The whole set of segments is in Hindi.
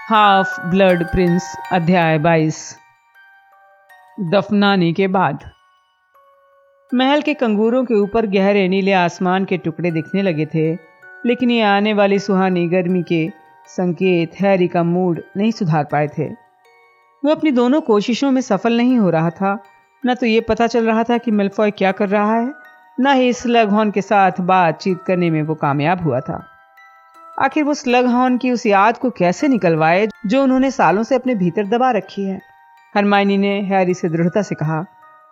हाफ ब्लड प्रिंस अध्याय 22। दफनाने के बाद। महल के कंगूरों के ऊपर गहरे नीले आसमान के टुकड़े दिखने लगे थे, लेकिन ये आने वाली सुहानी गर्मी के संकेत हैरी का मूड नहीं सुधार पाए थे। वो अपनी दोनों कोशिशों में सफल नहीं हो रहा था। न तो ये पता चल रहा था कि मेलफॉय क्या कर रहा है, न ही स्लगहॉर्न के साथ बातचीत करने में वो कामयाब हुआ था। आखिर वो स्लगहॉर्न की उस याद को कैसे निकलवाए जो उन्होंने सालों से अपने भीतर दबा रखी है। हरमाइनी ने हैरी से दृढ़ता से कहा,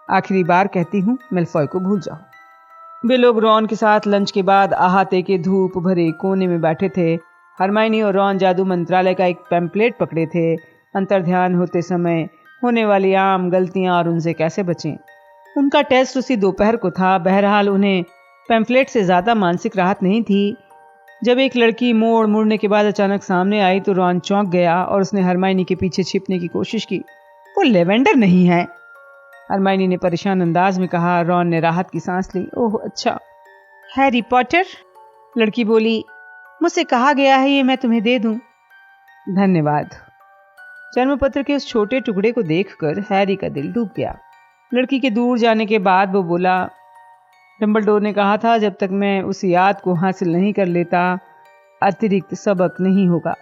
आखिरी बार कहती हूँ, मेलफॉय को भूल जाओ। वे लोग रॉन के साथ लंच के बाद अहाते के धूप भरे कोने में बैठे थे। हरमाइनी और रॉन जादू मंत्रालय का एक पैम्पलेट पकड़े थे, अंतर्ध्यान होते समय होने वाली आम गलतियां और उनसे कैसे बचें। उनका टेस्ट उसी दोपहर को था। बहरहाल उन्हें पैम्पलेट से ज्यादा मानसिक राहत नहीं थी। जब एक लड़की मोड़ मुड़ने के बाद अचानक सामने आई तो रॉन चौंक गया और उसने हरमाइनी के पीछे छिपने की कोशिश की। वो लेवेंडर नहीं है, हरमाइनी ने परेशान अंदाज में कहा। रॉन ने राहत की सांस ली। ओह अच्छा, हैरी पॉटर, लड़की बोली। मुझसे कहा गया है ये मैं तुम्हें दे दूं। धन्यवाद। जन्मपत्र के उस छोटे टुकड़े को देखकर हैरी का दिल डूब गया। लड़की के दूर जाने के बाद वो बोला, डंबलडोर ने कहा था जब तक मैं उस याद को हासिल नहीं कर लेता अतिरिक्त सबक नहीं होगा।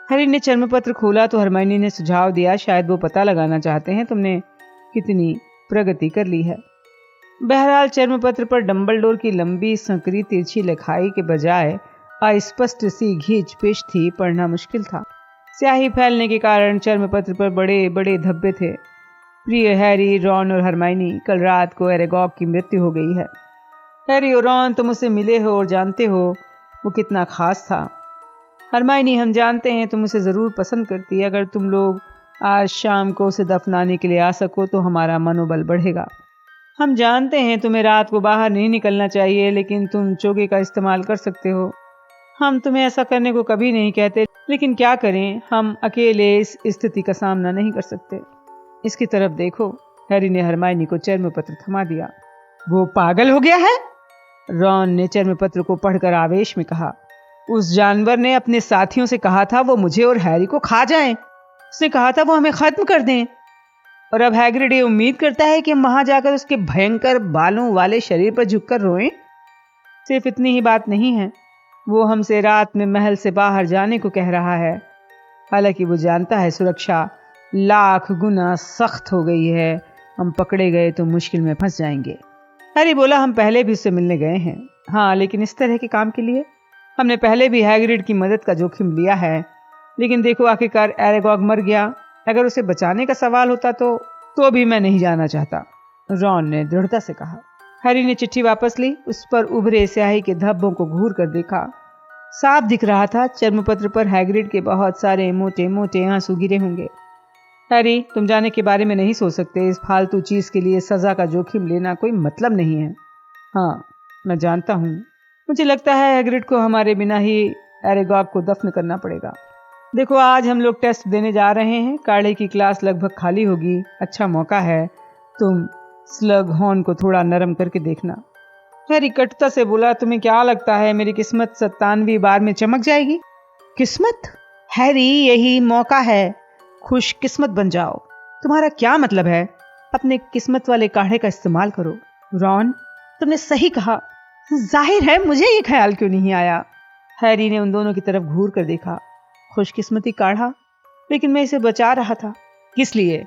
हैरी ने चर्मपत्र खोला तो हरमाइनी ने सुझाव दिया, शायद वो पता लगाना चाहते हैं तुमने कितनी प्रगति कर ली है। बहरहाल चर्मपत्र पर डंबलडोर की लंबी संकरी तिरछी लिखाई के बजाय अस्पष्ट सी घींच पेश थी। पढ़ना मुश्किल था। स्याही फैलने के कारण चर्मपत्र पर बड़े बड़े धब्बे थे। प्रिय हैरी, रॉन और हरमाइनी, कल रात को एरेगॉग की मृत्यु हो गई है। हैरी और रॉन, तुम उसे मिले हो और जानते हो वो कितना खास था। हरमाइनी, हम जानते हैं तुम उसे ज़रूर पसंद करती है। अगर तुम लोग आज शाम को उसे दफनाने के लिए आ सको तो हमारा मनोबल बढ़ेगा। हम जानते हैं तुम्हें रात को बाहर नहीं निकलना चाहिए, लेकिन तुम चोगे का इस्तेमाल कर सकते हो। हम तुम्हें ऐसा करने को कभी नहीं कहते, लेकिन क्या करें, हम अकेले इस स्थिति का सामना नहीं कर सकते। इसकी तरफ देखो। हैरी ने हरमाइनी को चर्मपत्र थमा दिया। वो पागल हो गया है, रॉन ने चर्मपत्र को पढ़कर आवेश में कहा। उस जानवर ने अपने साथियों से कहा था वो मुझे और हैरी को खा जाएं। उसने कहा था वो हमें खत्म कर दें। और अब हैग्रिड ये उम्मीद करता है कि हम वहां जाकर उसके भयंकर बालों वाले शरीर पर झुककर रोएं। सिर्फ इतनी ही बात नहीं है, वो हमसे रात में महल से बाहर जाने को कह रहा है। हालांकि वो जानता है सुरक्षा लाख गुना सख्त हो गई है। हम पकड़े गए तो मुश्किल में फंस जाएंगे। हैरी बोला, हम पहले भी उससे मिलने गए हैं। हाँ, लेकिन इस तरह के काम के लिए हमने पहले भी हैग्रिड की मदद का जोखिम लिया है। लेकिन देखो, आखिरकार एरेगॉग मर गया। अगर उसे बचाने का सवाल होता तो भी मैं नहीं जाना चाहता, रॉन ने दृढ़ता से कहा। हैरी ने चिट्ठी वापस ली। उस पर उभरे स्याही के धब्बों को घूर कर देखा। साफ दिख रहा था चर्मपत्र पर हैग्रिड के बहुत सारे मोटे मोटे आंसू गिरे होंगे। हैरी, तुम जाने के बारे में नहीं सोच सकते। इस फालतू चीज के लिए सजा का जोखिम लेना कोई मतलब नहीं है। हाँ, मैं जानता हूँ। मुझे लगता है हैग्रिड को हमारे बिना ही एरेगॉग को दफन करना पड़ेगा। देखो, आज हम लोग टेस्ट देने जा रहे हैं। काढ़े की क्लास लगभग खाली होगी। अच्छा मौका है, तुम स्लगहॉर्न को थोड़ा नरम करके देखना। हैरी कटुता से बोला, तुम्हें क्या लगता है मेरी किस्मत 97वीं बार में चमक जाएगी? किस्मत? हैरी, यही मौका है, खुश किस्मत बन जाओ। तुम्हारा क्या मतलब है? अपने किस्मत वाले काढ़े का इस्तेमाल करो। रॉन, तुमने सही कहा। जाहिर है मुझे ये ख्याल क्यों नहीं आया। हैरी ने उन दोनों की तरफ घूर कर देखा। खुशकिस्मती काढ़ा? लेकिन मैं इसे बचा रहा था। किस लिए?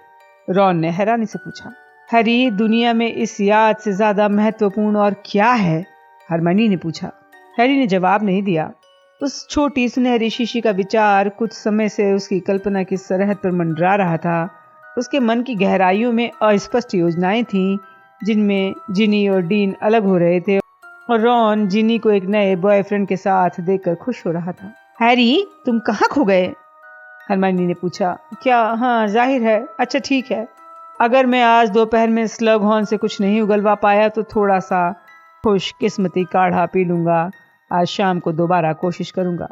रॉन ने हैरानी से पूछा। हैरी, दुनिया में इस याद से ज्यादा महत्वपूर्ण और क्या है? हरमाइनी ने पूछा। हैरी ने जवाब नहीं दिया। उस छोटी सुनहरी शीशी का विचार कुछ समय से उसकी कल्पना की सरहद पर मंडरा रहा था। उसके मन की गहराइयों में अस्पष्ट योजनाएं थीं, जिनमें जिनी और डीन अलग हो रहे थे और रॉन जिनी को एक नए बॉयफ्रेंड के साथ देखकर खुश हो रहा था। हैरी, तुम कहाँ खो गए? हरमाइनी ने पूछा। क्या? हाँ, जाहिर है। अच्छा ठीक है, अगर मैं आज दोपहर में स्लगहॉर्न से कुछ नहीं उगलवा पाया तो थोड़ा सा खुशकिस्मती काढ़ा पी लूंगा। आज शाम को दोबारा कोशिश करूंगा।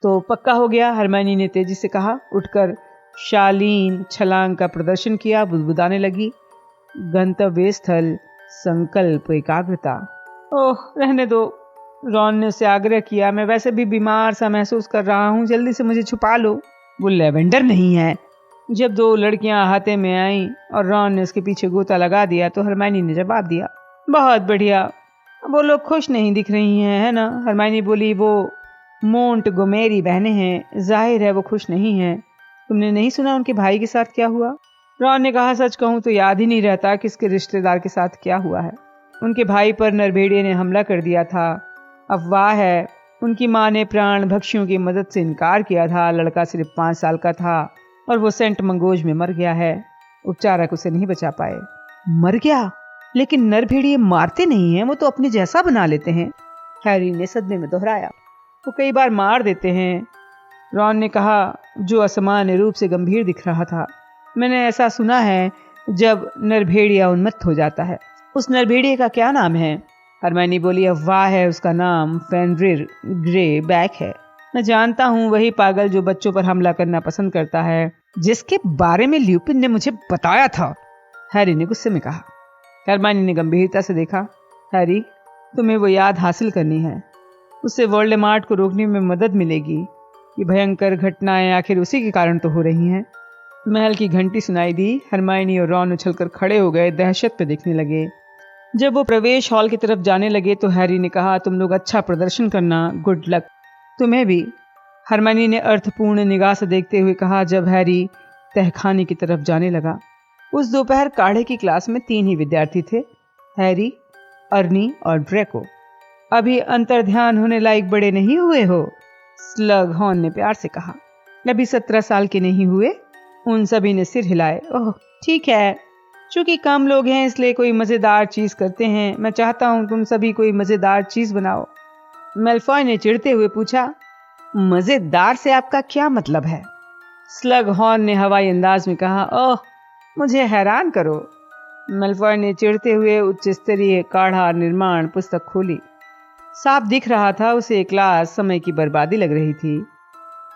तो पक्का हो गया, हरमाइनी ने तेजी से कहा। उठकर शालीन छलांग का प्रदर्शन किया, बुदबुदाने लगी। गंतव्य स्थल, संकल्प, एकाग्रता। ओह, रहने दो, रॉन ने उसे आग्रह किया। मैं वैसे भी बीमार सा महसूस कर रहा हूँ, जल्दी से मुझे छुपा लो। वो लेवेंडर नहीं है। जब दो लड़कियां अहाते में आईं और रॉन ने उसके पीछे गोता लगा दिया तो हरमाइनी ने जवाब दिया, बहुत बढ़िया। वो लोग खुश नहीं दिख रही हैं, है ना? हरमाइनी बोली, वो मोंटगोमेरी बहनें हैं, जाहिर है वो खुश नहीं हैं। तुमने नहीं सुना उनके भाई के साथ क्या हुआ? रॉन ने कहा, सच कहूं तो याद ही नहीं रहता किसके रिश्तेदार के साथ क्या हुआ है। उनके भाई पर नरभेड़िए ने हमला कर दिया था। अफवाह है उनकी माँ ने प्राण भक्षियों की मदद से इनकार किया था। लड़का सिर्फ 5 साल का था और वो सेंट मंगोज में मर गया है। उपचारक उसे नहीं बचा पाए। मर गया? लेकिन नरभेड़िए मारते नहीं हैं, वो तो अपने जैसा बना लेते हैं। हैरी ने सदमे में दोहराया, वो कई बार मार देते हैं। रॉन ने कहा, जो असामान्य रूप से गंभीर दिख रहा था। मैंने ऐसा सुना है जब नरभेड़िया उन्मत्त हो जाता है। उस नरभेड़िए का क्या नाम है? हरमाइनी बोली, अफवाह है उसका नाम फेनरिर ग्रे बैक है। मैं जानता हूँ, वही पागल जो बच्चों पर हमला करना पसंद करता है, जिसके बारे में ल्यूपिन ने मुझे बताया था, हैरी ने गुस्से में कहा। हरमाइनी ने गंभीरता से देखा, हैरी तुम्हें वो याद हासिल करनी है, उससे वोल्डेमॉर्ट को रोकने में मदद मिलेगी। ये भयंकर घटनाएं आखिर उसी के कारण तो हो रही हैं। महल की घंटी सुनाई दी। हरमाइनी और रॉन उछलकर खड़े हो गए, दहशत पे देखने लगे। जब वो प्रवेश हॉल की तरफ जाने लगे तो हैरी ने कहा, तुम लोग अच्छा प्रदर्शन करना, गुड लक। तुम्हें भी, हरमाइनी ने अर्थपूर्ण निगाह से देखते हुए कहा जब हैरी तहखाने की तरफ जाने लगा। उस दोपहर काढ़े की क्लास में 3 ही विद्यार्थी थे, हैरी, अर्नी और ड्रैको। अभी अंतर्ध्यान होने लायक बड़े नहीं हुए हो? स्लग हॉर्न ने प्यार से कहा। अभी 17 साल के नहीं हुए? उन सभी ने सिर हिलाए। ओह ठीक है, चूंकि कम लोग हैं इसलिए कोई मजेदार चीज करते हैं। मैं चाहता हूं तुम सभी कोई मजेदार चीज बनाओ। मेलफॉय ने चिढ़ते हुए पूछा, मजेदार से आपका क्या मतलब है? स्लग हॉर्न ने हवाई अंदाज में कहा, ओह मुझे हैरान करो। मेलफॉय ने चिढ़ते हुए उच्च स्तरीय काढ़ा निर्माण पुस्तक खोली। साफ दिख रहा था उसे एक क्लास समय की बर्बादी लग रही थी।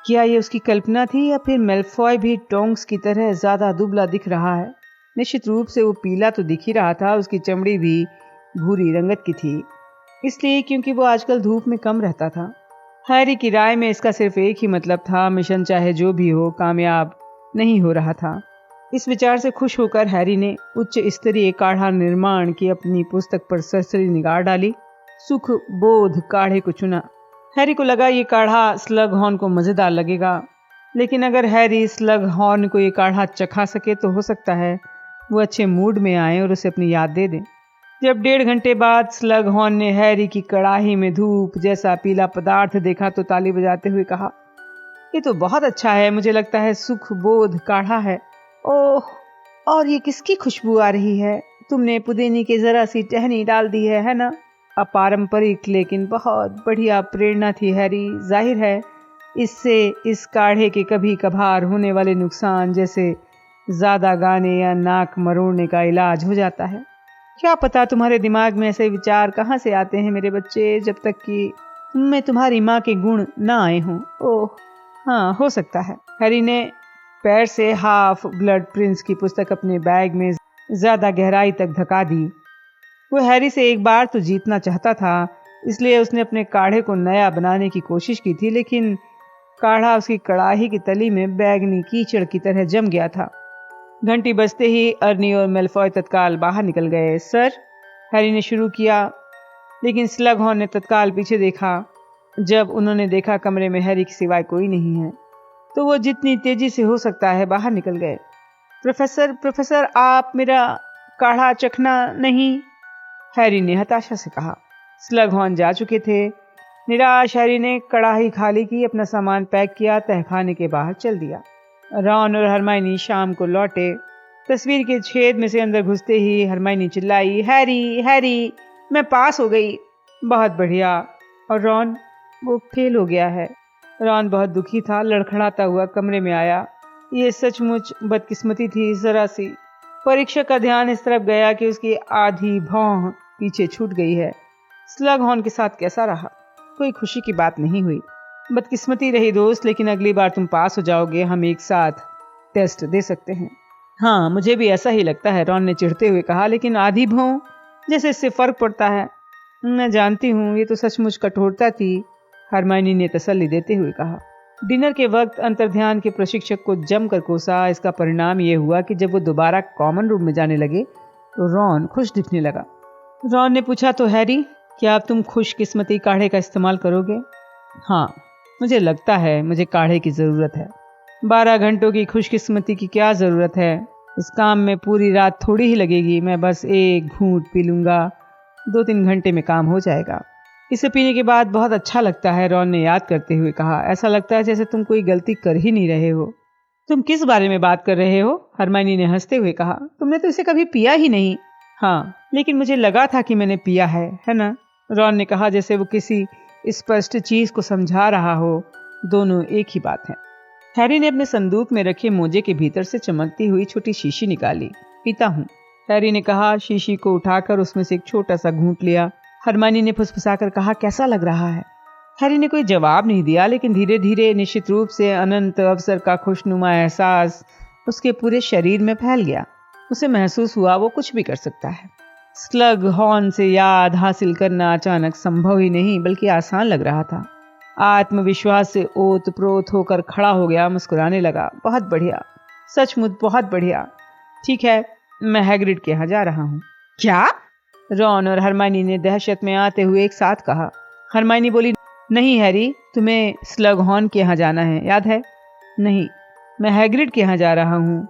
क्या ये उसकी कल्पना थी या फिर मेलफॉय भी टोंक्स की तरह ज्यादा दुबला दिख रहा है? निश्चित रूप से वो पीला तो दिख ही रहा था, उसकी चमड़ी भी भूरी रंगत की थी, इसलिए क्योंकि वो आजकल धूप में कम रहता था। हैरी की राय में इसका सिर्फ एक ही मतलब था, मिशन चाहे जो भी हो कामयाब नहीं हो रहा था। इस विचार से खुश होकर हैरी ने उच्च स्तरीय काढ़ा निर्माण की अपनी पुस्तक पर सरसरी निगाह डाली। सुख बोध काढ़े को चुना। हैरी को लगा ये काढ़ा स्लग हॉर्न को मजेदार लगेगा, लेकिन अगर हैरी स्लग हॉर्न को ये काढ़ा चखा सके तो हो सकता है वो अच्छे मूड में आए और उसे अपनी याद दे दें। जब 1.5 घंटे बाद स्लग हॉर्न ने हैरी की कड़ाही में धूप जैसा पीला पदार्थ देखा तो ताली बजाते हुए कहा, ये तो बहुत अच्छा है, मुझे लगता है सुख बोध काढ़ा है। ओह, और ये किसकी खुशबू आ रही है? तुमने पुदीने की जरा सी टहनी डाल दी है ना? अपारंपरिक लेकिन बहुत बढ़िया प्रेरणा थी हैरी। जाहिर है इससे इस काढ़े के कभी कभार होने वाले नुकसान जैसे ज्यादा गाने या नाक मरोड़ने का इलाज हो जाता है। क्या पता तुम्हारे दिमाग में ऐसे विचार कहाँ से आते हैं मेरे बच्चे, जब तक कि तुम तुम्हारी माँ के गुण ना आए हों। ओह हाँ, हो सकता है। हैरी ने पैर से हाफ ब्लड प्रिंस की पुस्तक अपने बैग में ज्यादा गहराई तक धका दी। वो हैरी से एक बार तो जीतना चाहता था, इसलिए उसने अपने काढ़े को नया बनाने की कोशिश की थी, लेकिन काढ़ा उसकी कड़ाही की तली में बैगनी कीचड़ की तरह जम गया था। घंटी बजते ही अर्नी और मेलफॉय तत्काल बाहर निकल गए। सर, हैरी ने शुरू किया, लेकिन स्लग हॉर्न ने तत्काल पीछे देखा। जब उन्होंने देखा कमरे में हैरी के सिवाय कोई नहीं है, तो वो जितनी तेजी से हो सकता है बाहर निकल गए। प्रोफेसर आप मेरा काढ़ा चखना नहीं? हैरी ने हताशा से कहा। स्लग हॉर्न जा चुके थे। निराश हैरी ने कड़ाही खाली की, अपना सामान पैक किया, तहखाने के बाहर चल दिया। रॉन और हरमाइनी शाम को लौटे। तस्वीर के छेद में से अंदर घुसते ही हरमाइनी चिल्लाई, हैरी हैरी मैं पास हो गई। बहुत बढ़िया। और रॉन? वो फेल हो गया है। रॉन बहुत दुखी था, लड़खड़ाता हुआ कमरे में आया। ये सचमुच बदकिस्मती थी जरा सी। परीक्षक का ध्यान इस तरफ गया कि उसकी आधी भौं पीछे छूट गई है। स्लग हॉर्न के साथ कैसा रहा? कोई खुशी की बात नहीं हुई। बदकिस्मती रही दोस्त, लेकिन अगली बार तुम पास हो जाओगे, हम एक साथ टेस्ट दे सकते हैं। हाँ, मुझे भी ऐसा ही लगता है, रॉन ने चिढ़ते हुए कहा, लेकिन आधी भौं जैसे इससे फर्क पड़ता है। मैं जानती हूँ, ये तो सचमुच कठोरता थी, हरमाइनी ने तसल्ली देते हुए कहा। डिनर के वक्त अंतर्ध्यान के प्रशिक्षक को जमकर कोसा। इसका परिणाम ये हुआ कि जब वो दोबारा कॉमन रूम में जाने लगे तो रॉन खुश दिखने लगा। रॉन ने पूछा, तो हैरी, क्या अब तुम खुशकिस्मती काढ़े का इस्तेमाल करोगे? हाँ, मुझे लगता है मुझे काढ़े की ज़रूरत है। 12 घंटों की खुशकिस्मती की क्या ज़रूरत है? इस काम में पूरी रात थोड़ी ही लगेगी। मैं बस एक घूंट पी लूँगा, 2-3 घंटे में काम हो जाएगा। इसे पीने के बाद बहुत अच्छा लगता है, रॉन ने याद करते हुए कहा। ऐसा लगता है जैसे तुम कोई गलती कर ही नहीं रहे हो। तुम किस बारे में बात कर रहे हो? हरमाइनी ने हंसते हुए कहा। तुमने तो इसे कभी पिया ही नहीं। हाँ, लेकिन मुझे लगा था कि मैंने पिया है ना? रॉन ने कहा, जैसे वो किसी स्पष्ट चीज को समझा रहा हो। दोनों एक ही बात है। हैरी ने अपने संदूक में रखे मोजे के भीतर से चमकती हुई छोटी शीशी निकाली। पीता हूँ, हैरी ने कहा। शीशी को उठाकर उसमें से एक छोटा सा घूंट लिया। हरमाइनी ने फुसफुसाकर कहा, कैसा लग रहा है? हैरी ने कोई जवाब नहीं दिया, लेकिन धीरे धीरे निश्चित रूप से अनंत अवसर का खुशनुमा एहसास उसके पूरे शरीर में फैल गया। उसे महसूस हुआ वो कुछ भी कर सकता है। स्लग हॉर्न से याद हासिल करना अचानक संभव ही नहीं बल्कि आसान लग रहा था। आत्मविश्वास से ओत प्रोत होकर खड़ा हो गया, मुस्कुराने लगा। बहुत बढ़िया, सचमुच बहुत बढ़िया। ठीक है, मैं हैग्रिड के यहाँ जा रहा हूँ। क्या? रॉन और हरमाइनी ने दहशत में आते हुए एक साथ कहा। हरमाइनी बोली, नहीं हैरी, तुम्हें स्लग हॉर्न के यहाँ जाना है, याद है? नहीं, मैं हैग्रिड के यहाँ जा रहा हूँ।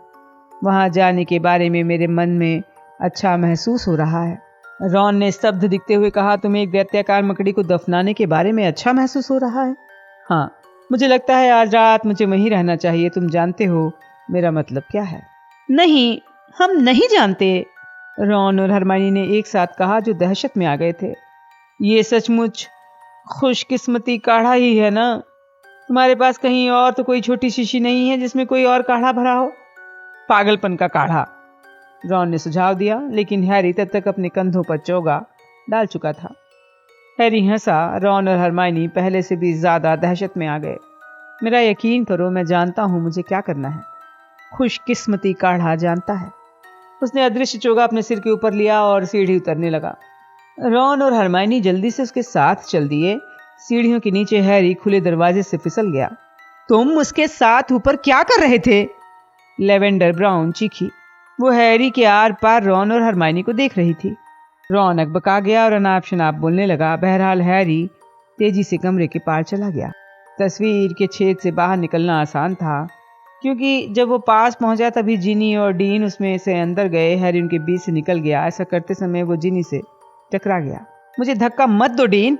वहाँ जाने के बारे में मेरे मन में अच्छा महसूस हो रहा है। रॉन ने स्तब्ध दिखते हुए कहा, तुम्हें एक दैत्याकार मकड़ी को दफनाने के बारे में अच्छा महसूस हो रहा है? हाँ, मुझे लगता है आज रात मुझे वहीं रहना चाहिए। तुम जानते हो मेरा मतलब क्या है? नहीं, हम नहीं जानते, रॉन और हरमाइनी ने एक साथ कहा, जो दहशत में आ गए थे। ये सचमुच खुशकिस्मती काढ़ा ही है ना? तुम्हारे पास कहीं और तो कोई छोटी शीशी नहीं है जिसमें कोई और काढ़ा भरा हो? पागलपन का काढ़ा, रॉन ने सुझाव दिया, लेकिन हैरी तब तक अपने कंधों पर चोगा डाल चुका था। हैरी हंसा। रॉन और हरमाइनी पहले से भी ज्यादा दहशत में आ गए। मेरा यकीन करो, मैं जानता हूं मुझे क्या करना है। खुशकिस्मती काढ़ा जानता है। उसने अदृश्य चोगा अपने सिर के ऊपर लिया और सीढ़ी उतरने लगा। रॉन और हरमाइनी जल्दी से उसके साथ चल दिए। सीढ़ियों के नीचे हैरी खुले दरवाजे से फिसल गया। तुम उसके साथ ऊपर क्या कर रहे थे? लेवेंडर ब्राउन चीखी। वो हैरी के आर पार रॉन और हरमाइनी को देख रही थी। रॉन अकबका गया और अनाप शनाप बोलने लगा। बहरहाल हैरी तेजी से कमरे के पार चला गया। तस्वीर के छेद से बाहर निकलना आसान था, क्योंकि जब वो पास पहुंचा तभी जिनी और डीन उसमें से अंदर गए। हैरी उनके बीच से निकल गया। ऐसा करते समय वो जिनी से टकरा गया। मुझे धक्का मत दो डीन,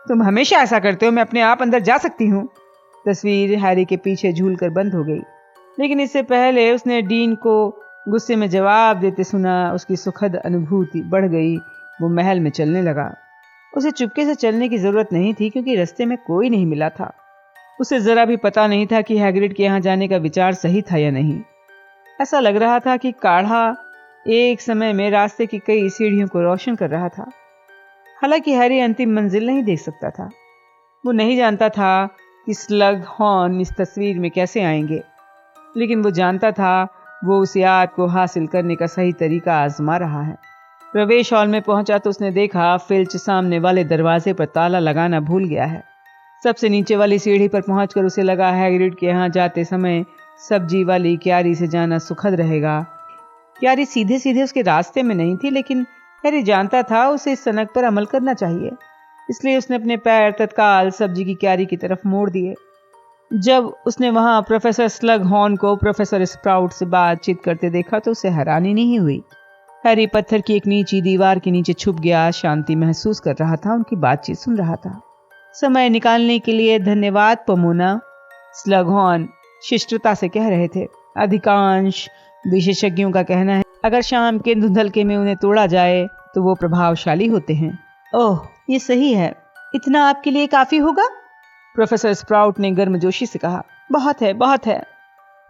तुम हमेशा ऐसा करते हो। मैं अपने आप अंदर जा सकती हूँ। तस्वीर हैरी के पीछे झूलकर बंद हो गई, लेकिन इससे पहले उसने डीन को गुस्से में जवाब देते सुना। उसकी सुखद अनुभूति बढ़ गई। वो महल में चलने लगा। उसे चुपके से चलने की जरूरत नहीं थी, क्योंकि रास्ते में कोई नहीं मिला था। उसे जरा भी पता नहीं था कि हैग्रिड के यहाँ जाने का विचार सही था या नहीं। ऐसा लग रहा था कि काढ़ा एक समय में रास्ते की कई सीढ़ियों को रोशन कर रहा था। हालांकि हैरी अंतिम मंजिल नहीं देख सकता था। वो नहीं जानता था कि स्लग हॉर्न इस तस्वीर में कैसे आएंगे, लेकिन वो जानता था वो उस याद को हासिल करने का सही तरीका आजमा रहा है। प्रवेश हॉल में पहुंचा तो उसने देखा फिल्च सामने वाले दरवाजे पर ताला लगाना भूल गया है। सबसे नीचे वाली सीढ़ी पर पहुंचकर उसे लगा हैग्रिड के यहाँ जाते समय सब्जी वाली क्यारी से जाना सुखद रहेगा। क्यारी सीधे सीधे उसके रास्ते में नहीं थी, लेकिन हैरी जानता था उसे इस सनक पर अमल करना चाहिए। इसलिए उसने अपने पैर तत्काल सब्जी की क्यारी की तरफ मोड़ दिए। जब उसने वहां प्रोफेसर स्लग हॉर्न को प्रोफेसर स्प्राउट से बातचीत करते देखा तो उसे हैरानी नहीं हुई। हैरी पत्थर की एक नीची दीवार के नीचे छुप गया, शांति महसूस कर रहा था, उनकी बातचीत सुन रहा था। समय निकालने के लिए धन्यवाद पोमोना, स्लग हॉर्न शिष्टता से कह रहे थे। अधिकांश विशेषज्ञों का कहना है अगर शाम के धुंधलके में उन्हें तोड़ा जाए तो वो प्रभावशाली होते हैं। ओह, ये सही है। इतना आपके लिए काफी होगा? प्रोफेसर स्प्राउट ने गर्मजोशी से कहा। बहुत है, बहुत है,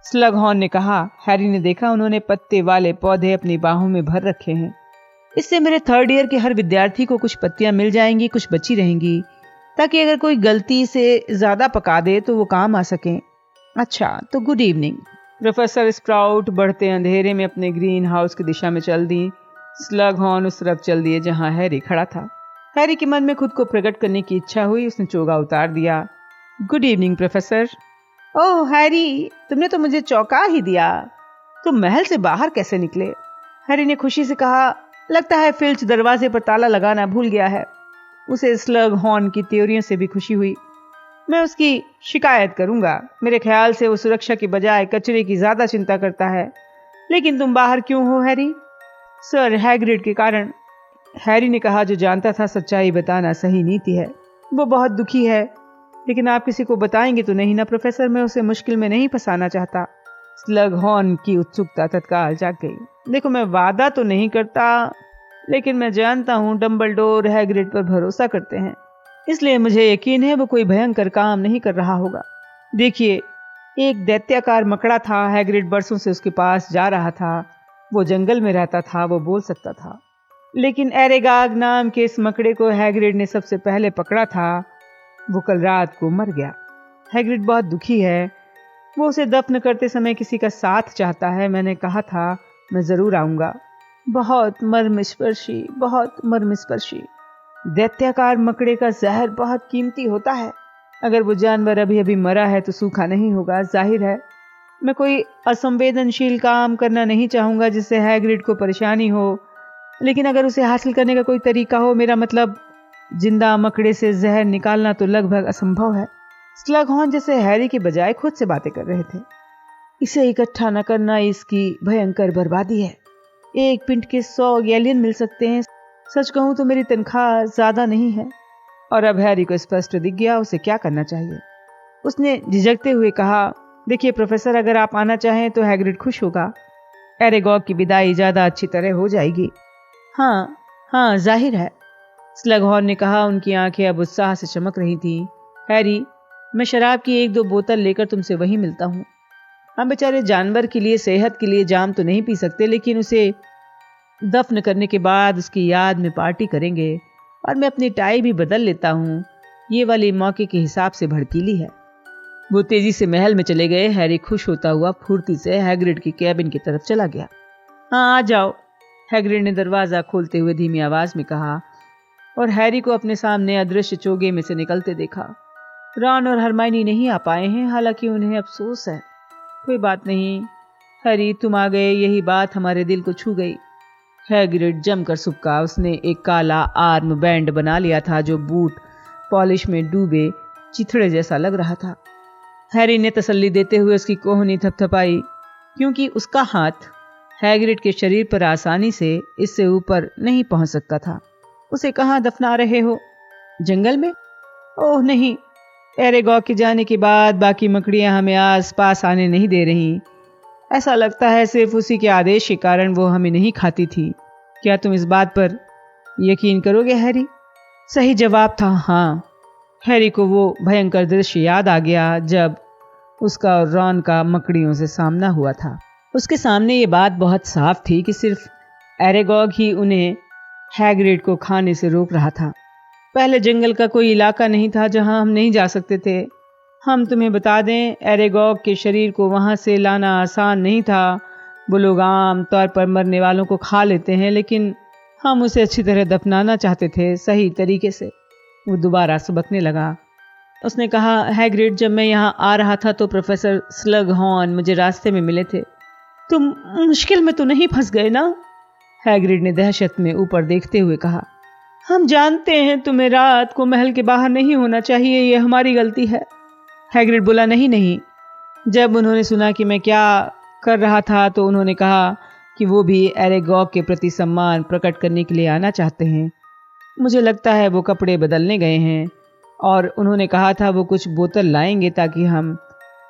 स्लग हॉर्न ने कहा। हैरी ने देखा उन्होंने पत्ते वाले पौधे अपनी बाहों में भर रखे हैं। इससे मेरे 3rd ईयर के हर विद्यार्थी को कुछ पत्तियां मिल जाएंगी, कुछ बची रहेंगी, ताकि अगर कोई गलती से ज्यादा पका दे तो वो काम आ सके। अच्छा, तो गुड इवनिंग। प्रोफेसर स्प्राउट बढ़ते अंधेरे में अपने ग्रीन हाउस की दिशा में चल दी। स्लग हॉर्न उस तरफ चल दिए जहां हैरी खड़ा था। हैरी के मन में खुद को प्रकट करने की इच्छा हुई। उसने चोगा उतार दिया। Good evening professor. Oh Harry, तुमने तो मुझे चौंका ही दिया। तुम महल से बाहर कैसे निकले? हैरी ने खुशी से कहा, लगता है फिल्च दरवाजे पर ताला लगाना भूल गया है। उसे स्लग हॉर्न की थ्योरियों से भी खुशी हुई। मैं उसकी शिकायत करूंगा। मेरे ख्याल से वो सुरक्षा की बजाय कचरे की ज्यादा चिंता करता है। लेकिन तुम बाहर क्यों हो हैरी? सर हैग्रिड के कारण। हैरी ने कहा, जो जानता था सच्चाई बताना सही नीति है। वो बहुत दुखी है। लेकिन आप किसी को बताएंगे तो नहीं ना प्रोफेसर? मैं उसे मुश्किल में नहीं फंसाना चाहता। स्लग हॉर्न की उत्सुकता तत्काल जाग गई। देखो, मैं वादा तो नहीं करता, लेकिन मैं जानता हूं डंबलडोर हैग्रिड पर भरोसा करते हैं, इसलिए मुझे यकीन है वो कोई भयंकर काम नहीं कर रहा होगा। देखिए, एक दैत्याकार मकड़ा था। हैग्रिड बरसों से उसके पास जा रहा था। वो जंगल में रहता था, वो बोल सकता था। लेकिन एरेगाग नाम के इस मकड़े को हैग्रिड ने सबसे पहले पकड़ा था। वो कल रात को मर गया। हैग्रिड बहुत दुखी है। वो उसे दफन करते समय किसी का साथ चाहता है। मैंने कहा था मैं जरूर आऊंगा। बहुत मर्मस्पर्शी, बहुत मर्मस्पर्शी। दैत्याकार मकड़े का जहर बहुत कीमती होता है। अगर वो जानवर अभी अभी मरा है तो सूखा नहीं होगा। जाहिर है मैं कोई असंवेदनशील काम करना नहीं चाहूंगा जिससे हैग्रिड को परेशानी हो, लेकिन अगर उसे हासिल करने का कोई तरीका हो, मेरा मतलब जिंदा मकड़े से जहर निकालना तो लगभग असंभव है। स्लगहॉर्न जैसे हैरी के बजाय खुद से बातें कर रहे थे। इसे इकट्ठा न करना इसकी भयंकर बर्बादी है। एक पिंट के 100 गैलियन मिल सकते हैं। सच कहूं तो मेरी तनख्वाह ज्यादा नहीं है। और अब हैरी को स्पष्ट दिख गया उसे क्या करना चाहिए। उसने झिझकते हुए कहा, देखिए प्रोफेसर, अगर आप आना चाहें तो हैग्रिड खुश होगा। एरेगॉग की विदाई ज्यादा अच्छी तरह हो जाएगी। हाँ हाँ, जाहिर है, स्लगहॉर्न ने कहा। उनकी आंखें अब उत्साह से चमक रही थीं। हैरी, मैं शराब की 1-2 बोतल लेकर तुमसे वहीं मिलता हूँ। हम बेचारे जानवर के लिए, सेहत के लिए जाम तो नहीं पी सकते, लेकिन उसे दफन करने के बाद उसकी याद में पार्टी करेंगे। और मैं अपनी टाई भी बदल लेता हूँ। ये वाली मौके के हिसाब से भड़कीली है। वो तेजी से महल में चले गए। हैरी खुश होता हुआ फुर्ती से हैग्रिड की कैबिन की तरफ चला गया। हाँ, आ जाओ, हैग्रिड ने दरवाजा खोलते हुए धीमी आवाज में कहा, और हैरी को अपने सामने अदृश्य चोगे में से निकलते देखा। रॉन और हरमाइनी नहीं आ पाए हैं, हालांकि उन्हें अफसोस है। कोई बात नहीं हैरी, तुम आ गए, यही बात हमारे दिल को छू गई। हैग्रिड जमकर सुबका। उसने एक काला आर्म बैंड बना लिया था जो बूट पॉलिश में डूबे चिथड़े जैसा लग रहा था। हैरी ने तसल्ली देते हुए उसकी कोहनी थपथपाई, क्योंकि उसका हाथ हैग्रिड के शरीर पर आसानी से इससे ऊपर नहीं पहुंच सकता था। उसे कहाँ दफना रहे हो? जंगल में? ओह नहीं, एरेगॉग के जाने के बाद बाकी मकड़ियां हमें आस पास आने नहीं दे रही। ऐसा लगता है सिर्फ उसी के आदेश के कारण वो हमें नहीं खाती थी। क्या तुम इस बात पर यकीन करोगे हैरी? सही जवाब था हाँ। हैरी को वो भयंकर दृश्य याद आ गया जब उसका और रॉन का मकड़ियों से सामना हुआ था। उसके सामने ये बात बहुत साफ थी कि सिर्फ एरेगॉग ही उन्हें हैग्रिड को खाने से रोक रहा था। पहले जंगल का कोई इलाका नहीं था जहां हम नहीं जा सकते थे। हम तुम्हें बता दें, एरेगॉग के शरीर को वहां से लाना आसान नहीं था। वो लोग आम तौर पर मरने वालों को खा लेते हैं, लेकिन हम उसे अच्छी तरह दफनाना चाहते थे, सही तरीके से। वो दोबारा सुबकने लगा। उसने कहा, हैग्रिड, जब मैं यहाँ आ रहा था तो प्रोफेसर स्लगहॉर्न मुझे रास्ते में मिले थे। तुम मुश्किल में तो नहीं फंस गए ना? हैग्रिड ने दहशत में ऊपर देखते हुए कहा। हम जानते हैं तुम्हें रात को महल के बाहर नहीं होना चाहिए, ये हमारी गलती है। हैग्रिड बोला, नहीं नहीं। जब उन्होंने सुना कि मैं क्या कर रहा था तो उन्होंने कहा कि वो भी एरेगॉग के प्रति सम्मान प्रकट करने के लिए आना चाहते हैं। मुझे लगता है वो कपड़े बदलने गए हैं, और उन्होंने कहा था वो कुछ बोतल लाएंगे ताकि हम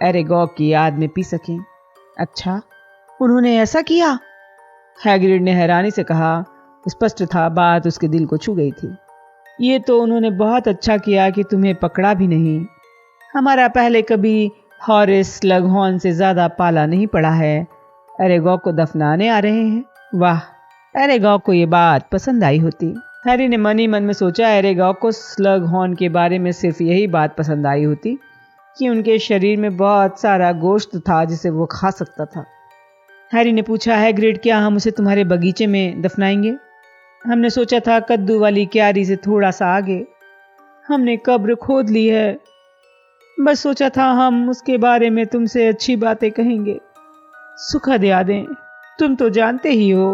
एरेगॉग की याद में पी सकें। अच्छा, उन्होंने ऐसा किया? हैग्रिड ने हैरानी से कहा। स्पष्ट था बात उसके दिल को छू गई थी। ये तो उन्होंने बहुत अच्छा किया कि तुम्हें पकड़ा भी नहीं। हमारा पहले कभी हॉरिस स्लगहॉर्न से ज्यादा पाला नहीं पड़ा है। एरेगॉग को दफनाने आ रहे हैं? वाह, एरेगॉग को ये बात पसंद आई होती। हैरी ने मन ही मन में सोचा, एरेगॉग को स्लगहॉर्न के बारे में सिर्फ यही बात पसंद आई होती कि उनके शरीर में बहुत सारा गोश्त था जिसे वो खा सकता था। हैरी ने पूछा, हैग्रिड, क्या हम उसे तुम्हारे बगीचे में दफनाएंगे? हमने सोचा था कद्दू वाली क्यारी से थोड़ा सा आगे। हमने कब्र खोद ली है। बस सोचा था हम उसके बारे में तुमसे अच्छी बातें कहेंगे। सुखद यादें, तुम तो जानते ही हो।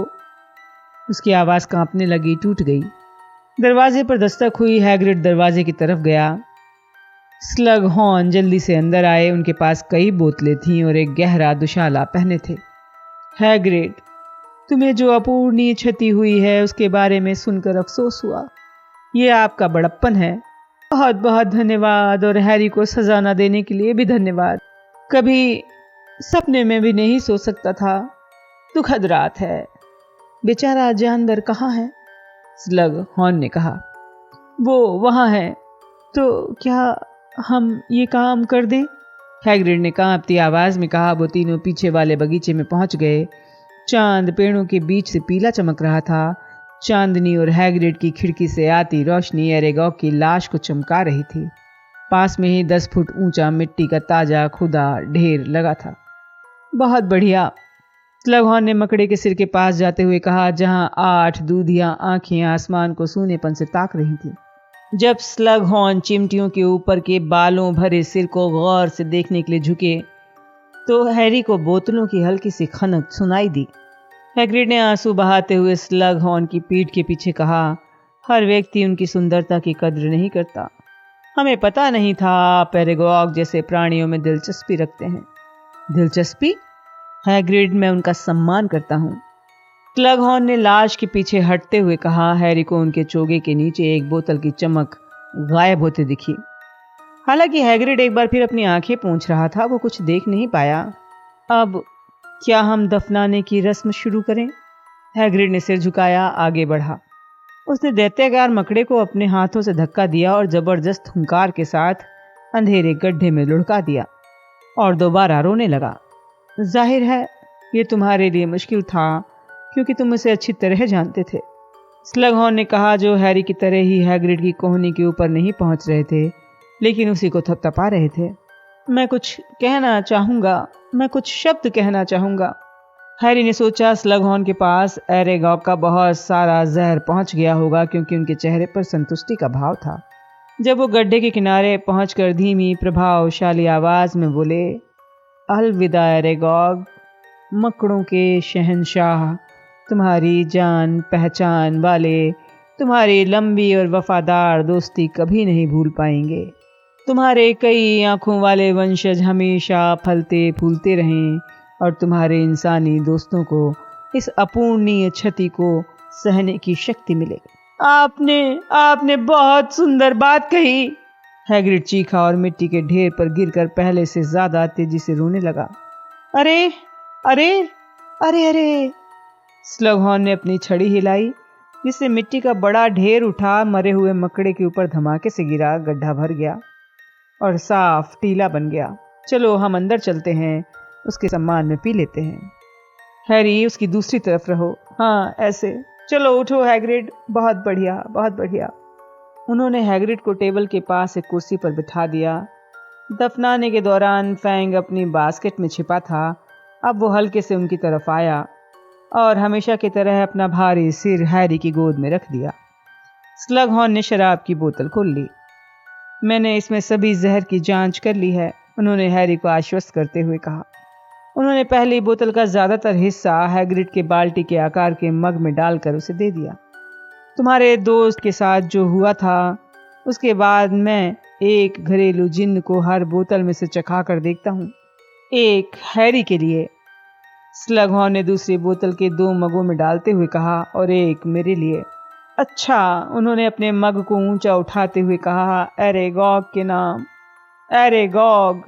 उसकी आवाज कांपने लगी, टूट गई। दरवाजे पर दस्तक हुई। हैग्रिड दरवाजे की तरफ गया। स्लग हॉर्न जल्दी से अंदर आए। उनके पास कई बोतलें थीं और एक गहरा दुशाला पहने थे। हैग्रिड, तुम्हें जो अपूर्णीय क्षति हुई है उसके बारे में सुनकर अफसोस हुआ। ये आपका बड़प्पन है। बहुत बहुत धन्यवाद, और हैरी को सजा न देने के लिए भी धन्यवाद। कभी सपने में भी नहीं सो सकता था। दुखद रात है। बेचारा जानवर कहाँ है? स्लग हॉर्न ने कहा। वो वहाँ है। तो क्या हम ये काम कर दें? हैग्रिड ने कांपती आवाज में कहा। वो तीनों पीछे वाले बगीचे में पहुंच गए। चांद पेड़ों के बीच से पीला चमक रहा था। चांदनी और हैग्रिड की खिड़की से आती रोशनी एरेगॉग की लाश को चमका रही थी। पास में ही 10 फुट ऊंचा मिट्टी का ताजा खुदा ढेर लगा था। बहुत बढ़िया, स्लगहॉर्न ने मकड़े के सिर के पास जाते हुए कहा, जहां 8 दूधियां आंखें आसमान को सूनेपन से ताक रही थी। जब स्लगहॉर्न चिमटियों के ऊपर के बालों भरे सिर को गौर से देखने के लिए झुके तो हैरी को बोतलों की हल्की सी खनक सुनाई दी। हैग्रिड ने आंसू बहाते हुए स्लगहॉर्न की पीठ के पीछे कहा, हर व्यक्ति उनकी सुंदरता की कद्र नहीं करता। हमें पता नहीं था आप एरेगॉग जैसे प्राणियों में दिलचस्पी रखते हैं। दिलचस्पी? हैग्रिड, मैं उनका सम्मान करता हूँ। स्लगहॉर्न ने लाश के पीछे हटते हुए कहा। हैरी को उनके चोगे के नीचे एक बोतल की चमक गायब होते दिखी। हालांकि हैग्रिड एक बार फिर अपनी आंखें पोंछ रहा था, वो कुछ देख नहीं पाया। अब क्या हम दफनाने की रस्म शुरू करें? हैग्रिड ने सिर झुकाया, आगे बढ़ा। उसने दैत्याकार मकड़े को अपने हाथों से धक्का दिया और जबरदस्त हुंकार के साथ अंधेरे गड्ढे में लुढ़का दिया और दोबारा रोने लगा। जाहिर है ये तुम्हारे लिए मुश्किल था, क्योंकि तुम उसे अच्छी तरह जानते थे। स्लगहॉर्न ने कहा, जो हैरी की तरह ही हैग्रिड की कोहनी के ऊपर नहीं पहुंच रहे थे, लेकिन उसी को थपथपा रहे थे। मैं कुछ शब्द कहना चाहूंगा। हैरी ने सोचा, स्लगहॉर्न के पास एरेगॉग का बहुत सारा जहर पहुंच गया होगा, क्योंकि उनके चेहरे पर संतुष्टि का भाव था। जब वो गड्ढे के किनारे पहुंचकर धीमी प्रभावशाली आवाज में बोले, अलविदा एरेगॉग, मकड़ों के शहंशाह, तुम्हारी जान पहचान वाले तुम्हारी लंबी और वफादार दोस्ती कभी नहीं भूल पाएंगे। तुम्हारे कई आंखों वाले वंशज हमेशा फलते फूलते रहें और तुम्हारे इंसानी दोस्तों को इस अपूर्णीय क्षति को सहने की शक्ति मिले। आपने बहुत सुंदर बात कही। हैग्रिड चीखा और मिट्टी के ढेर पर गिरकर पहले से ज्यादा तेजी से रोने लगा। अरे अरे अरे अरे! स्लगहॉर्न ने अपनी छड़ी हिलाई, जिससे मिट्टी का बड़ा ढेर उठा मरे हुए मकड़े के ऊपर धमाके से गिरा। गड्ढा भर गया और साफ टीला बन गया। चलो हम अंदर चलते हैं, उसके सम्मान में पी लेते हैं। हैरी, उसकी दूसरी तरफ रहो। हाँ, ऐसे। चलो उठो हैग्रिड। बहुत बढ़िया, बहुत बढ़िया। उन्होंने हैग्रिड को टेबल के पास एक कुर्सी पर बिठा दिया। दफनाने के दौरान फैंग अपनी बास्केट में छिपा था। अब वो हल्के से उनकी तरफ आया और हमेशा की तरह अपना भारी सिर हैरी की गोद में रख दिया। स्लगहॉर्न ने शराब की बोतल खोल ली। मैंने इसमें सभी जहर की जांच कर ली है, उन्होंने हैरी को आश्वस्त करते हुए कहा। उन्होंने पहली बोतल का ज्यादातर हिस्सा हैग्रिड के बाल्टी के आकार के मग में डालकर उसे दे दिया। तुम्हारे दोस्त के साथ जो हुआ था, उसके बाद मैं एक घरेलू जिन्न को हर बोतल में से चखा कर देखता हूँ। एक हैरी के लिए, स्लगहॉर्न ने दूसरी बोतल के 2 मगों में डालते हुए कहा, और एक मेरे लिए। अच्छा, उन्होंने अपने मग को ऊंचा उठाते हुए कहा, एरेगॉग के नाम। एरेगॉग,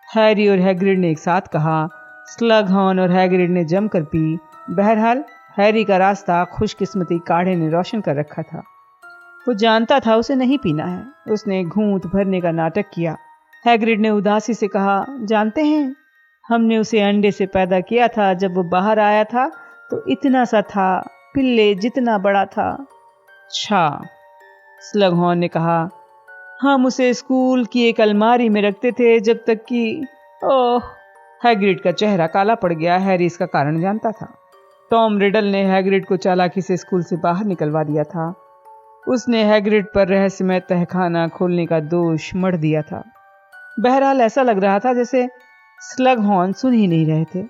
हैरी और हैग्रिड ने एक साथ कहा। स्लगहॉर्न और हैग्रिड ने जमकर पी। बहरहाल हैरी का रास्ता खुशकिस्मती काढ़े ने रोशन कर रखा था। वो जानता था उसे नहीं पीना है। उसने घूंट भरने का नाटक किया। हैग्रिड ने उदासी से कहा, जानते हैं, हमने उसे अंडे से पैदा किया था। जब वो बाहर आया था तो इतना सा था, पिल्ले जितना बड़ा था। अच्छा, स्लगहॉर्न ने कहा, हम उसे स्कूल की एक अलमारी में रखते थे जब तक कि ओह! हैग्रिड का चेहरा काला पड़ गया। हैरी इसका कारण जानता था। टॉम रिडल ने हैग्रिड को चालाकी से स्कूल से बाहर निकलवा दिया था। उसने हैग्रिड पर रहस्यमय तहखाना खोलने का दोष मढ़ दिया था। बहरहाल ऐसा लग रहा था जैसे स्लगहॉर्न सुन ही नहीं रहे थे।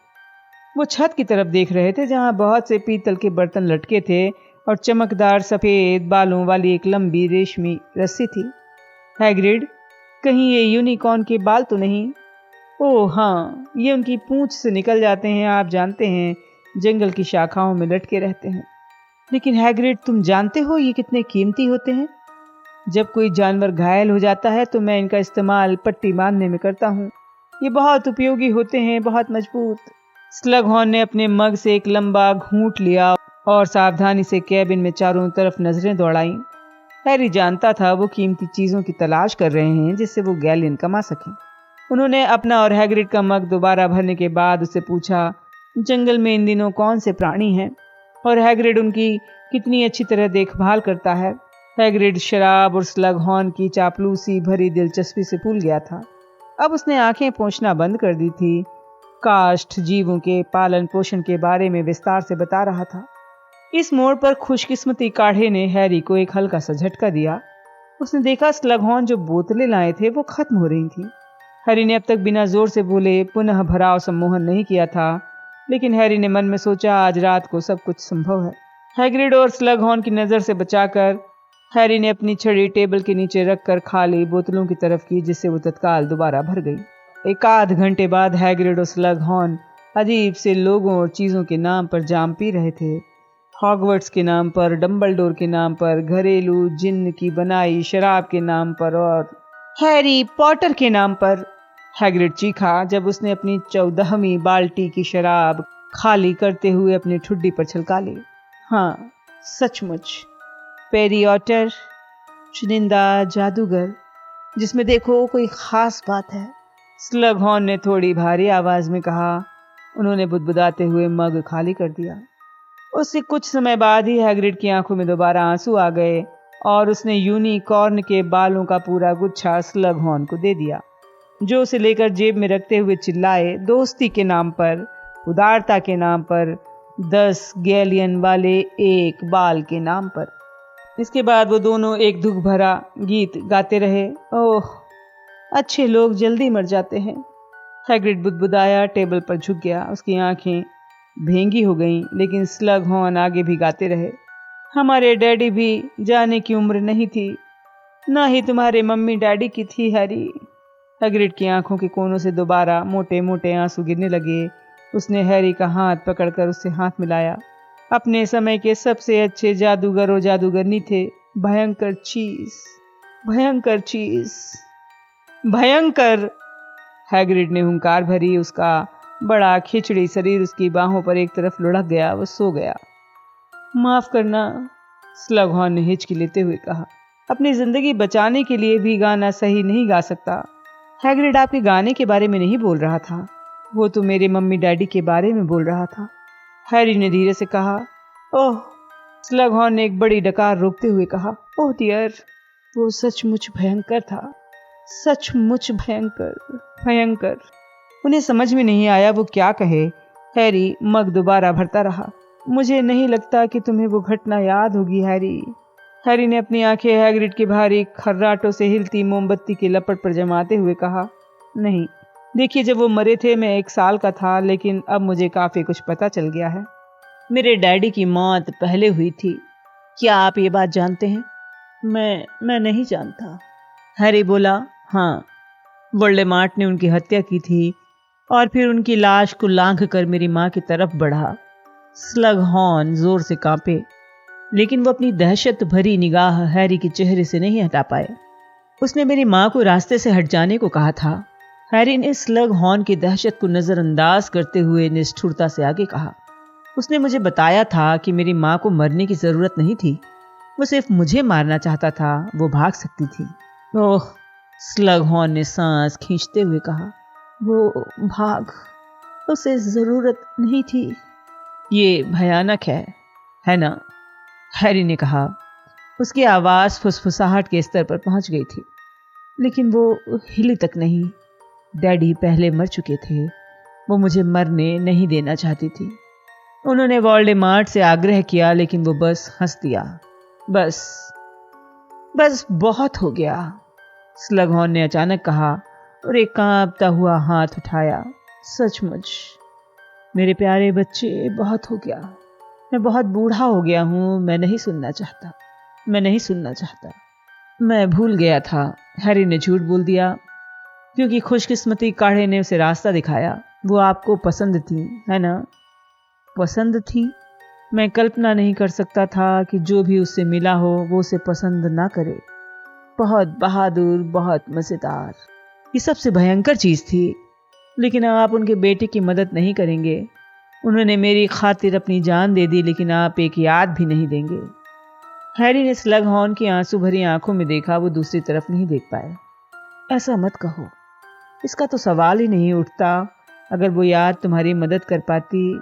वो छत की तरफ देख रहे थे जहां बहुत से पीतल के बर्तन लटके थे और चमकदार सफेद बालों वाली एक लंबी रेशमी रस्सी थी। हैग्रिड, कहीं ये यूनिकॉर्न के बाल तो नहीं? ओह हाँ, ये उनकी पूंछ से निकल जाते हैं, आप जानते हैं, जंगल की शाखाओं में लटके रहते हैं। लेकिन हैग्रिड, तुम जानते हो ये कितने कीमती होते हैं? जब कोई जानवर घायल हो जाता है तो मैं इनका इस्तेमाल पट्टी बांधने में करता हूँ। ये बहुत उपयोगी होते हैं, बहुत मजबूत। स्लगहॉर्न ने अपने मग से एक लंबा घूंट लिया और सावधानी से कैबिन में चारों तरफ नजरें दौड़ाईं। हैरी जानता था वो कीमती चीजों की तलाश कर रहे हैं जिससे वो गैलियन कमा सकें। उन्होंने अपना और हैग्रिड का मग दोबारा भरने के बाद उससे पूछा, जंगल में इन दिनों कौन से प्राणी हैं और हैग्रिड उनकी कितनी अच्छी तरह देखभाल करता है। हैग्रिड शराब और स्लगहॉर्न की चापलूसी भरी दिलचस्पी से भूल गया था। अब उसने आंखें पोंछना बंद कर दी थी। काष्ठ जीवों के पालन पोषण के बारे में विस्तार से बता रहा था। इस मोड़ पर खुशकिस्मती काढ़े ने हैरी को एक हल्का सा झटका दिया। उसने देखा स्लगहॉर्न जो बोतलें लाए थे वो खत्म हो रही थी। हैरी ने अब तक बिना जोर से बोले पुनः भराव सम्मोहन नहीं किया था, लेकिन हैरी ने मन में सोचा आज रात को सब कुछ संभव है। हैग्रिड और स्लगहॉर्न की नज़र से बचाकर हैरी ने अपनी छड़ी टेबल के नीचे रखकर खाली बोतलों की तरफ की, जिससे वो तत्काल दोबारा भर गई। एक आध घंटे बाद हैग्रिड और स्लगहॉर्न अजीब से लोगों और चीज़ों के नाम पर जाम पी रहे थे। हॉगवर्ट्स के नाम पर, डंबलडोर के नाम पर, घरेलू जिन्न की बनाई शराब के नाम पर और हैरी पॉटर के नाम पर। हैग्रिड चीखा जब उसने अपनी 14वीं बाल्टी की शराब खाली करते हुए अपनी ठुड्डी पर छलका ली। हाँ, सचमुच पेरी ऑटर, चुनिंदा जादूगर, जिसमें देखो कोई खास बात है, स्लगहॉर्न ने थोड़ी भारी आवाज में कहा। उन्होंने बुदबुदाते हुए मग खाली कर दिया। उससे कुछ समय बाद ही हैग्रिड की आंखों में दोबारा आंसू आ गए और उसने यूनिकॉर्न के बालों का पूरा गुच्छा स्लगहॉर्न को दे दिया, जो उसे लेकर जेब में रखते हुए चिल्लाए, दोस्ती के नाम पर, उदारता के नाम पर, 10 गैलियन वाले एक बाल के नाम पर। इसके बाद वो दोनों एक दुख भरा गीत गाते रहे। ओह, अच्छे लोग जल्दी मर जाते हैं। हैग्रिड बुदबुदाया, टेबल पर झुक गया। उसकी आंखें भेंगी हो गईं, लेकिन स्लगहॉर्न आगे भी गाते रहे। हमारे डैडी भी जाने की उम्र नहीं थी, ना ही तुम्हारे मम्मी डैडी की थी हैरी। हैग्रिड की आंखों के कोनों से दोबारा मोटे मोटे आंसू गिरने लगे। उसने हैरी का हाथ पकड़कर उससे हाथ मिलाया। अपने समय के सबसे अच्छे जादूगर और जादूगरनी थे। भयंकर चीज, भयंकर चीज, भयंकर। हैग्रिड ने हुंकार भरी। उसका बड़ा खिचड़ी शरीर उसकी बाहों पर एक तरफ लुढ़क गया। वो सो गया। माफ करना, स्लगहॉर्न ने हिचकी लेते हुए कहा। अपनी जिंदगी बचाने के लिए भी गाना सही नहीं गा सकता। हैग्रिड आपके गाने के बारे में नहीं बोल रहा था, वो तो मेरे मम्मी डैडी के बारे में बोल रहा था, हैरी ने धीरे से कहा। ओह, स्लगहॉर्न ने एक बड़ी डकार रोकते हुए कहा। ओह डियर, वो सचमुच भयंकर था, सचमुच भयंकर, भयंकर। उन्हें समझ में नहीं आया वो क्या कहे। हैरी मग दोबारा भरता रहा। मुझे नहीं लगता कि तुम्हें वो घटना याद होगी हैरी। हैरी ने अपनी आंखें हैग्रिड के भारी खर्राटों से हिलती मोमबत्ती के लपट पर जमाते हुए कहा। नहीं, देखिए, जब वो मरे थे मैं 1 साल का था, लेकिन अब मुझे काफी कुछ पता चल गया है। मेरे डैडी की मौत पहले हुई थी। क्या आप ये बात जानते हैं? मैं नहीं जानता, हैरी बोला। हाँ, वोल्डेमॉर्ट ने उनकी हत्या की थी और फिर उनकी लाश को लांघ कर मेरी माँ की तरफ बढ़ा। स्लगहॉर्न जोर से कांपे, लेकिन वो अपनी दहशत भरी निगाह हैरी के चेहरे से नहीं हटा पाए। उसने मेरी माँ को रास्ते से हट जाने को कहा था। हैरी ने स्लगहॉर्न की दहशत को नजरअंदाज करते हुए निष्ठुरता से आगे कहा। उसने मुझे बताया था कि मेरी माँ को मरने की जरूरत नहीं थी, वो सिर्फ मुझे मारना चाहता था, वो भाग सकती थी। ओह, स्लगहॉर्न ने सांस खींचते हुए कहा। वो भाग, उसे जरूरत नहीं थी। ये भयानक है ना? हैरी ने कहा। उसकी आवाज फुसफुसाहट के स्तर पर पहुंच गई थी, लेकिन वो हिली तक नहीं। डैडी पहले मर चुके थे, वो मुझे मरने नहीं देना चाहती थी। उन्होंने वोल्डेमॉर्ट से आग्रह किया, लेकिन वो बस हंस दिया। बस बहुत हो गया, स्लगहॉर्न ने अचानक कहा और एक कांपता हुआ हाथ उठाया। सचमुच मेरे प्यारे बच्चे, बहुत हो गया। मैं बहुत बूढ़ा हो गया हूँ। मैं नहीं सुनना चाहता, मैं नहीं सुनना चाहता। मैं भूल गया था। हैरी ने झूठ बोल दिया, क्योंकि खुशकिस्मती काढ़े ने उसे रास्ता दिखाया। वो आपको पसंद थी, है ना? पसंद थी? मैं कल्पना नहीं कर सकता था कि जो भी उससे मिला हो वो उसे पसंद ना करे। बहुत बहादुर, बहुत मज़ेदार, ये सबसे भयंकर चीज़ थी। लेकिन आप उनके बेटे की मदद नहीं करेंगे। उन्होंने मेरी खातिर अपनी जान दे दी, लेकिन आप एक याद भी नहीं देंगे। हैरी ने स्लगहॉर्न की आंसू भरी आंखों में देखा। वो दूसरी तरफ नहीं देख पाया। ऐसा मत कहो, इसका तो सवाल ही नहीं उठता। अगर वो याद तुम्हारी मदद कर पाती,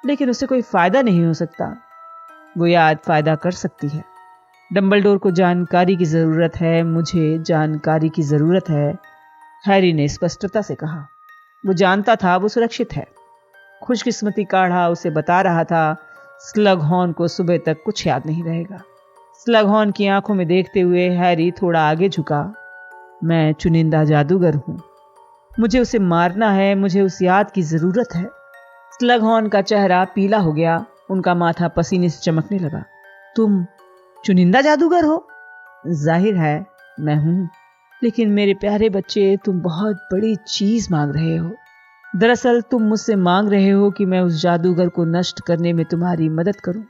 लेकिन उससे कोई फायदा नहीं हो सकता। वो याद फायदा कर सकती है। डंबलडोर को जानकारी की जरूरत है, मुझे जानकारी की जरूरत है, हैरी ने स्पष्टता से कहा। वो जानता था वो सुरक्षित है। खुशकिस्मती काढ़ा उसे बता रहा था, स्लगहॉर्न को सुबह तक कुछ याद नहीं रहेगा। स्लगहॉर्न की आंखों में देखते हुए हैरी थोड़ा आगे झुका। मैं चुनिंदा जादूगर हूं, मुझे उसे मारना है, मुझे उस याद की जरूरत है। स्लगहॉर्न का चेहरा पीला हो गया। उनका माथा पसीने से चमकने लगा। तुम चुनिंदा जादूगर हो? जाहिर है मैं हूं, लेकिन मेरे प्यारे बच्चे, तुम बहुत बड़ी चीज मांग रहे हो। दरअसल तुम मुझसे मांग रहे हो कि मैं उस जादूगर को नष्ट करने में तुम्हारी मदद करूं।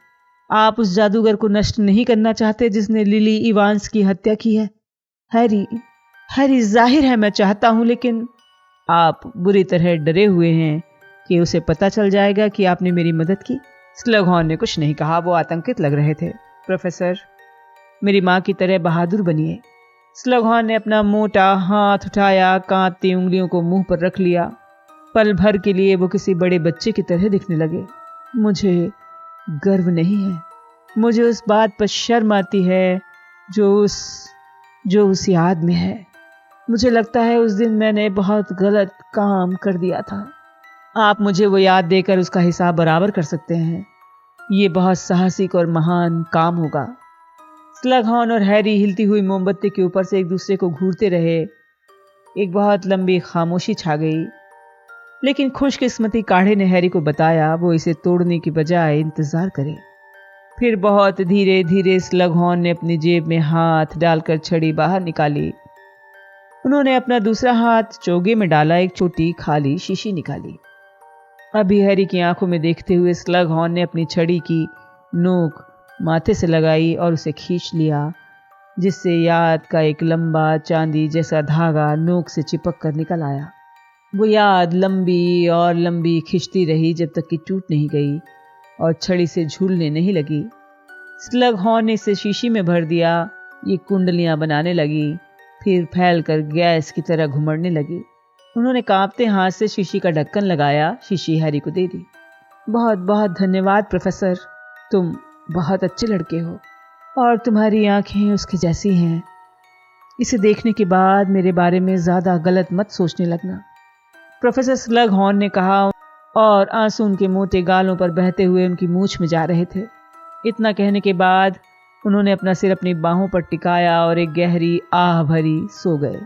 आप उस जादूगर को नष्ट नहीं करना चाहते जिसने लिली इवांस की हत्या की है। हैरी, हैरी, जाहिर है मैं चाहता हूं, लेकिन आप बुरी तरह डरे हुए हैं कि उसे पता चल जाएगा कि आपने मेरी मदद की। स्लगहॉर्न ने कुछ नहीं कहा। वो आतंकित लग रहे थे। प्रोफेसर, मेरी माँ की तरह बहादुर बनिए। स्लगहॉर्न ने अपना मोटा हाथ उठाया, कांपती उंगलियों को मुंह पर रख लिया। पल भर के लिए वो किसी बड़े बच्चे की तरह दिखने लगे। मुझे गर्व नहीं है, मुझे उस बात पर शर्म आती है जो उस याद में है। मुझे लगता है उस दिन मैंने बहुत गलत काम कर दिया था। आप मुझे वो याद देकर उसका हिसाब बराबर कर सकते हैं। ये बहुत साहसिक और महान काम होगा। स्लगहॉर्न और हैरी हिलती हुई मोमबत्ती के ऊपर से एक दूसरे को घूरते रहे। एक बहुत लंबी खामोशी छा गई। लेकिन खुशकिस्मती काढ़े ने हैरी को बताया वो इसे तोड़ने की बजाय इंतजार करे। फिर बहुत धीरे धीरे स्लगहॉर्न ने अपनी जेब में हाथ डालकर छड़ी बाहर निकाली। उन्होंने अपना दूसरा हाथ चोगे में डाला, एक छोटी खाली शीशी निकाली। अभी हैरी की आंखों में देखते हुए स्लगहॉर्न ने अपनी छड़ी की नोक माथे से लगाई और उसे खींच लिया, जिससे याद का एक लंबा चांदी जैसा धागा नोक से चिपक कर निकल आया। वो याद लंबी और लंबी खिंचती रही जब तक कि टूट नहीं गई और छड़ी से झूलने नहीं लगी। स्लगहॉर्न ने इसे शीशी में भर दिया। ये कुंडलियां बनाने लगी, फिर फैलकर गैस की तरह घुमड़ने लगी। उन्होंने कांपते हाथ से शीशी का ढक्कन लगाया। शीशी हैरी को दे दी। बहुत बहुत धन्यवाद प्रोफेसर, तुम बहुत अच्छे लड़के हो और तुम्हारी आंखें उसके जैसी हैं। इसे देखने के बाद मेरे बारे में ज़्यादा गलत मत सोचने लगना, प्रोफेसर स्लगहॉर्न ने कहा, और आंसू उनके मोटे गालों पर बहते हुए उनकी मूंछ में जा रहे थे। इतना कहने के बाद उन्होंने अपना सिर अपनी बाहों पर टिकाया और एक गहरी आह भरी सो गए।